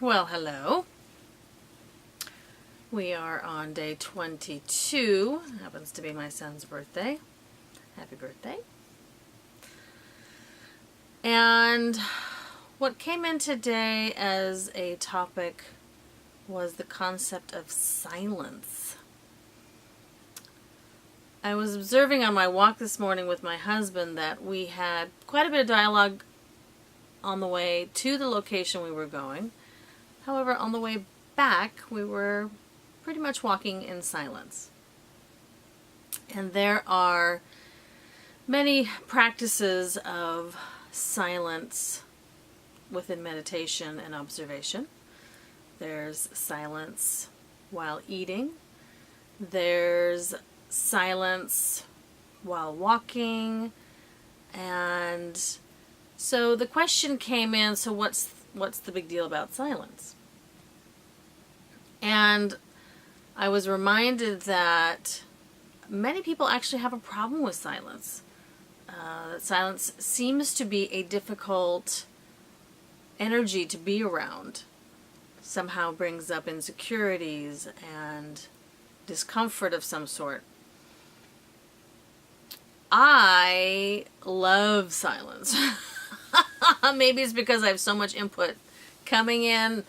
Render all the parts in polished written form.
Well, hello. We are on day 22. Happens to be my son's birthday. Happy birthday. And what came in today as a topic was the concept of silence. I was observing on my walk this morning with my husband that we had quite a bit of dialogue on the way to the location we were going. However, on the way back, we were pretty much walking in silence. And there are many practices of silence within meditation and observation. There's silence while eating. There's silence while walking. And so the question came in, so what's the big deal about silence? And I was reminded that many people actually have a problem with silence. Silence seems to be a difficult energy to be around. Somehow brings up insecurities and discomfort of some sort. I love silence. Maybe it's because I have so much input coming in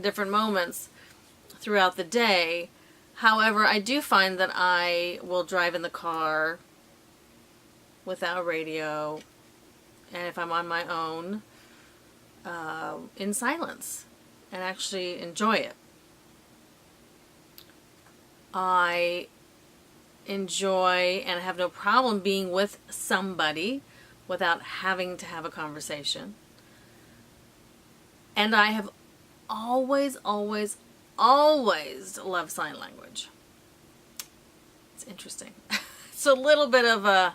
different moments throughout the day. However, I do find that I will drive in the car without radio, and if I'm on my own, in silence, and actually enjoy it. I enjoy and have no problem being with somebody without having to have a conversation. And I have always loved sign language. It's interesting. It's a little bit of a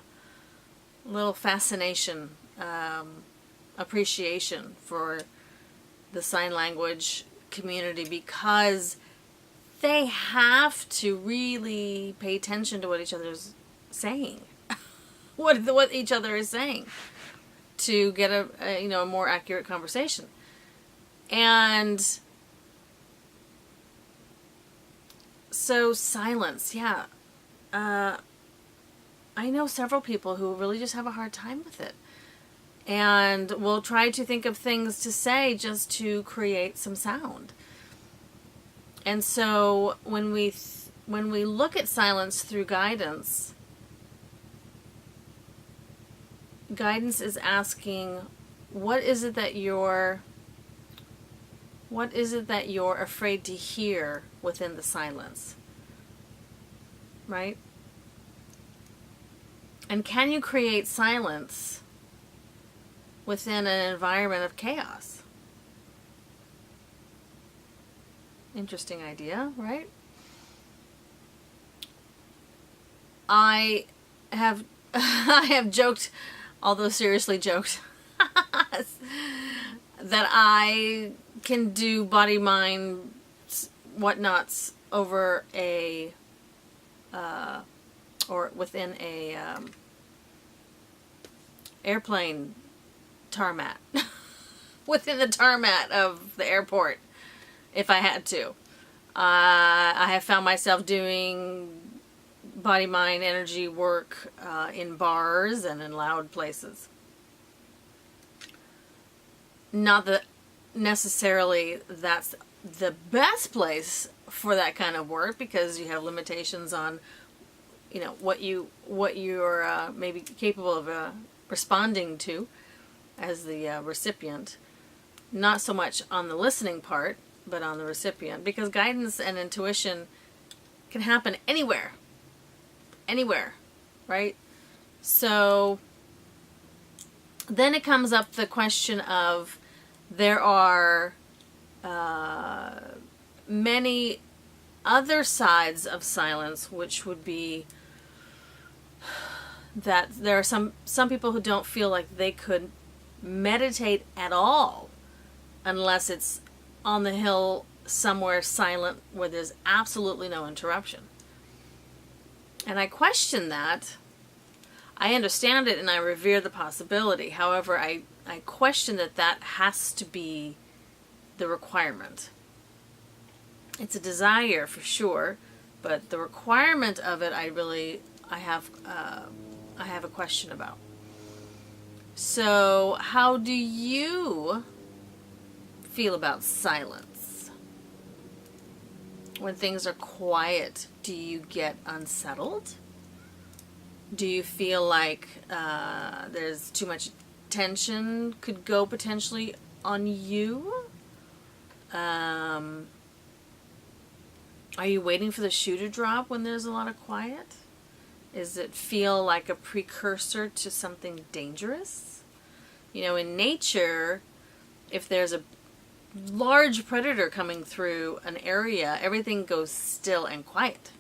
little fascination, appreciation for the sign language community, because they have to really pay attention to what each other's saying, what each other is saying, to get a more accurate conversation. And so silence, yeah. I know several people who really just have a hard time with it, and will try to think of things to say just to create some sound. And so when we look at silence through guidance is asking, what is it that you're afraid to hear within the silence? Right? And can you create silence within an environment of chaos? Interesting idea, right? I have joked, although seriously joked, that I can do body mind whatnots over or within a airplane tarmac, within the tarmac of the airport, if I had to. I have found myself doing body mind energy work in bars and in loud places. Not that necessarily that's the best place for that kind of work, because you have limitations on what you're maybe capable of responding to as the recipient. Not so much on the listening part, but on the recipient, because guidance and intuition can happen anywhere, right? So then it comes up the question of, there are many other sides of silence, which would be that there are some people who don't feel like they could meditate at all unless it's on the hill somewhere silent where there's absolutely no interruption. And I question that. I understand it and I revere the possibility. However, I question that has to be the requirement. It's a desire for sure, but the requirement of it, I have a question about. So, how do you feel about silence? When things are quiet, do you get unsettled? Do you feel like there's too much tension could go potentially on you? Are you waiting for the shoe to drop when there's a lot of quiet? Does it feel like a precursor to something dangerous? You know, in nature, if there's a large predator coming through an area, everything goes still and quiet,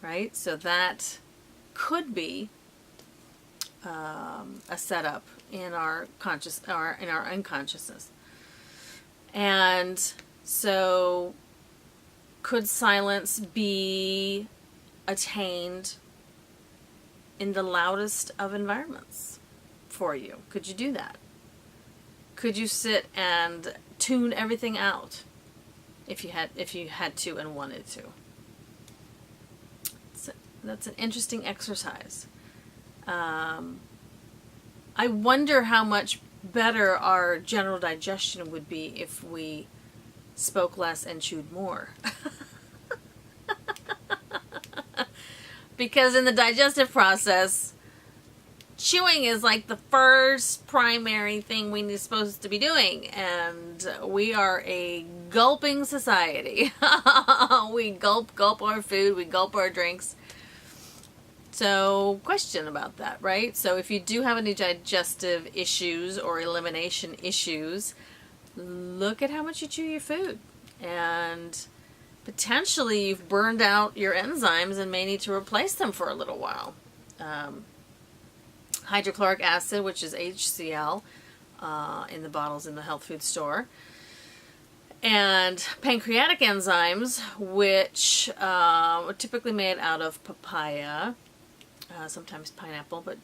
right? So that could be a setup in our in our unconsciousness. And so could silence be attained in the loudest of environments for you? Could you do that? Could you sit and tune everything out if you had to and wanted to? So that's an interesting exercise. I wonder how much better our general digestion would be if we spoke less and chewed more. Because in the digestive process, chewing is like the first primary thing we're supposed to be doing. And we are a gulping society. We gulp our food, we gulp our drinks. So, question about that, right? So if you do have any digestive issues or elimination issues, look at how much you chew your food. And potentially you've burned out your enzymes and may need to replace them for a little while. Hydrochloric acid, which is HCl, in the bottles in the health food store. And pancreatic enzymes, which are typically made out of papaya, sometimes pineapple, but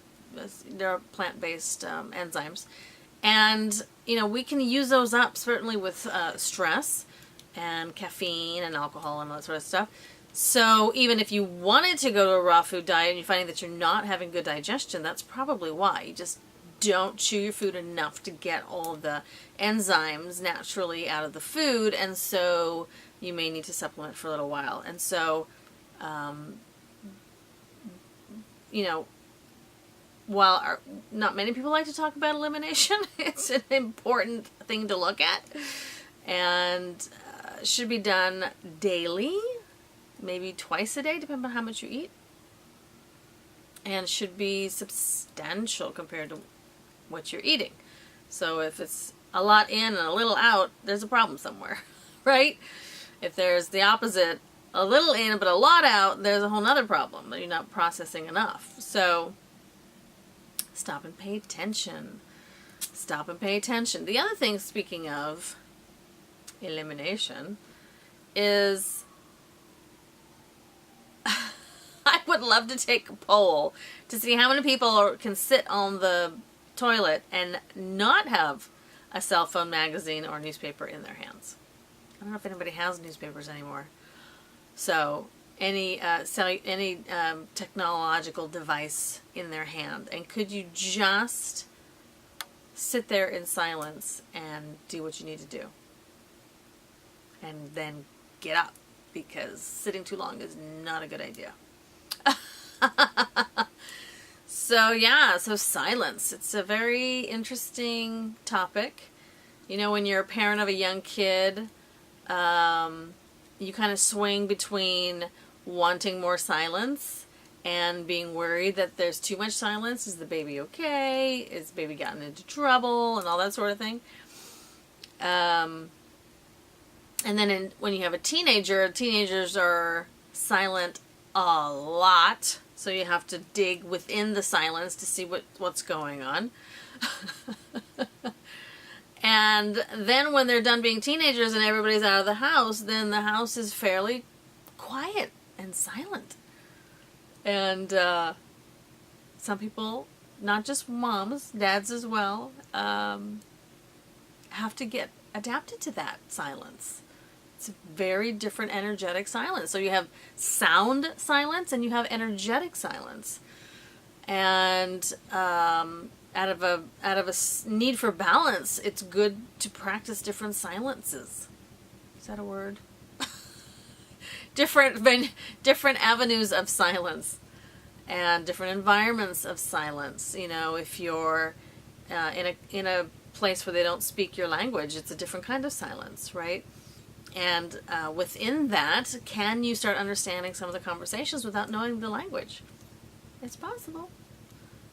they're plant-based enzymes. And, you know, we can use those up certainly with stress and caffeine and alcohol and all that sort of stuff. So even if you wanted to go to a raw food diet and you're finding that you're not having good digestion, that's probably why. You just don't chew your food enough to get all of the enzymes naturally out of the food, and so you may need to supplement for a little while. And so, you know, while not many people like to talk about elimination, it's an important thing to look at, and should be done daily, maybe twice a day, depending on how much you eat, and should be substantial compared to what you're eating. So if it's a lot in and a little out, there's a problem somewhere, right? If there's the opposite, a little in but a lot out, there's a whole nother problem that you're not processing enough. So stop and pay attention. Stop and pay attention. The other thing, speaking of elimination, is I would love to take a poll to see how many people can sit on the toilet and not have a cell phone, magazine, or newspaper in their hands. I don't know if anybody has newspapers anymore. So any technological device in their hand, and could you just sit there in silence and do what you need to do, and then get up, because sitting too long is not a good idea. So yeah, so silence. It's a very interesting topic. You know, when you're a parent of a young kid, you kind of swing between wanting more silence and being worried that there's too much silence. Is the baby okay? Is the baby gotten into trouble? And all that sort of thing. And then when you have a teenager, teenagers are silent a lot. So you have to dig within the silence to see what's going on. And then when they're done being teenagers and everybody's out of the house, then the house is fairly quiet and silent. And some people, not just moms, dads as well, have to get adapted to that silence. It's a very different energetic silence. So you have sound silence and you have energetic silence. And out of a need for balance, it's good to practice different silences. Is that a word? different avenues of silence and different environments of silence. You know, if you're in a place where they don't speak your language, it's a different kind of silence, right? And within that, can you start understanding some of the conversations without knowing the language? It's possible.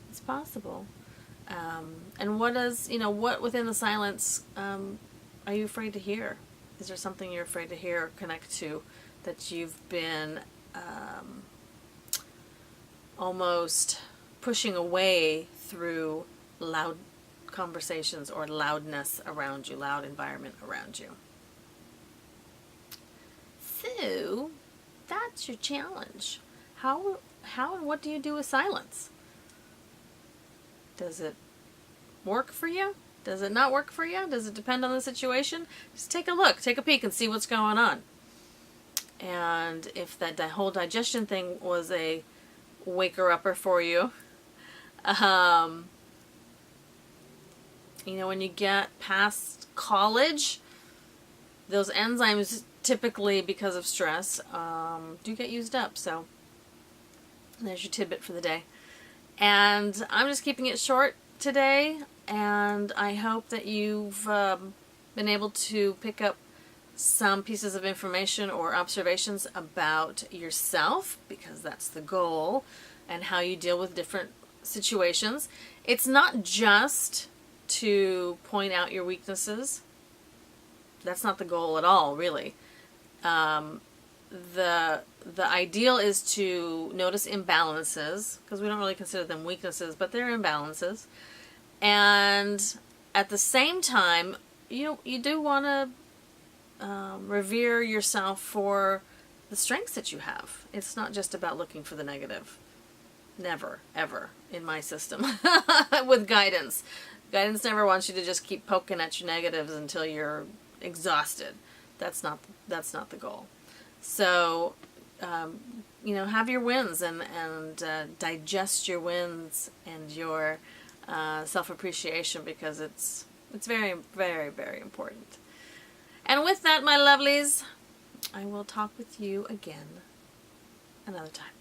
It's possible. And what within the silence are you afraid to hear? Is there something you're afraid to hear or connect to that you've been almost pushing away through loud conversations or loudness around you, loud environment around you? So that's your challenge. How and what do you do with silence? Does it work for you? Does it not work for you? Does it depend on the situation? Just take a look, take a peek and see what's going on. And if that whole digestion thing was a waker-upper for you, you know, when you get past college, those enzymes typically, because of stress, do get used up. So there's your tidbit for the day. And I'm just keeping it short today, and I hope that you've been able to pick up some pieces of information or observations about yourself, because that's the goal, and how you deal with different situations. It's not just to point out your weaknesses. That's not the goal at all, really. The ideal is to notice imbalances, because we don't really consider them weaknesses, but they're imbalances. And at the same time, you do want to revere yourself for the strengths that you have. It's not just about looking for the negative. Never, ever, in my system, with guidance. Guidance never wants you to just keep poking at your negatives until you're exhausted. That's not the goal. So, you know, have your wins and digest your wins and your self-appreciation, because it's very, very, very important. And with that, my lovelies, I will talk with you again another time.